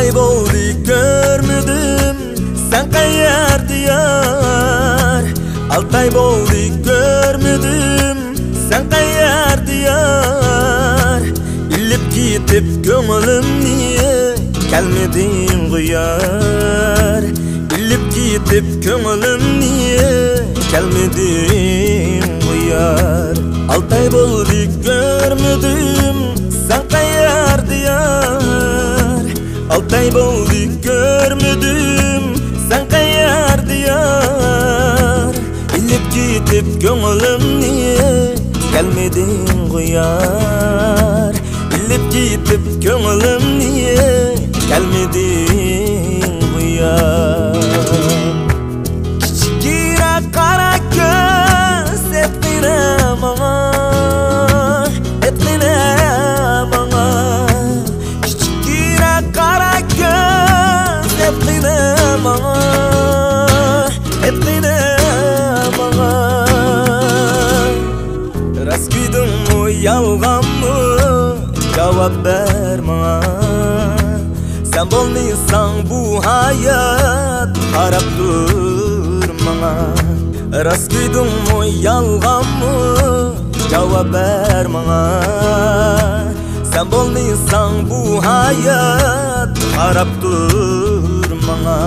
ay boldu görmedim sen qayerda yar. 6 ay boldu görmedim sen qayerda yar. İllip gitip köngülüm niye gelmedin qo'yar. İllip gitip köngülüm niye gelmedin qo'yar. 6 ay boldu görmedim sen qayerda yar. 6 ay boldu görmedim sen qayerda yar. İllip gitip köngülüm niye gelmedin qo'yar. İllip gitip köngülüm niye gelmedin qo'yar. Kichkina qara ko'z etgina manga, etgina manga. Kichkina qara ko'z etgina manga, etgina manga. Rost kuydingmi yolg'onmi cevap ver bana. Sen bo'lmaysan bu hayat qarab dur bana. Rost kuydingmi yolg'onmi cevap ver bana. Sen bo'lmaysan bu hayat qarab dur bana.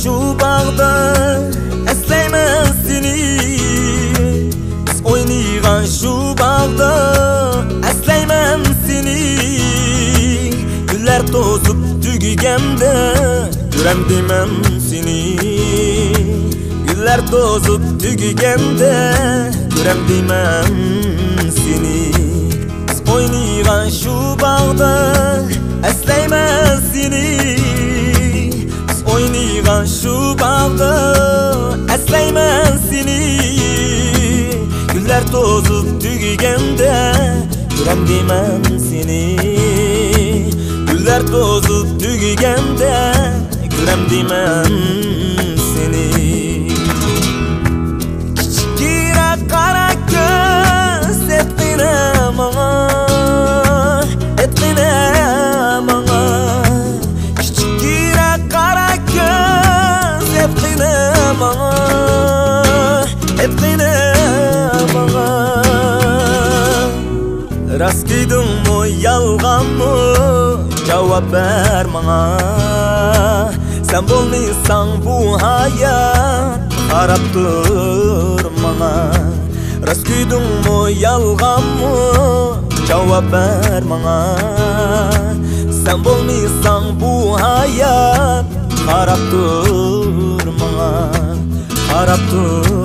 Şu bağda eslayman seni. Biz oynayan şu bağda eslayman seni. Güller tozup tügügemde görem demem seni. Güller tozup tügügemde görem demem seni. Biz oynayan şu bağda eslayman seni. Oynayan şu bağda eslayman seni. Güller tozup tügügemde görem demem seni. Güller tozup tügügemde görem demem seni. Kichkina qara ko'z etgina manga, etgina manga. Kichkina qara ko'z etgina manga, etgina manga. Rost kuydingmi yolg'onmi cevap ver bana. Sen bo'lmaysan bu hayat qarab dur bana. Rost kuydingmi yolg'onmi cevap ver bana. Sen bo'lmaysan bu hayat qarab dur bana, qarab dur.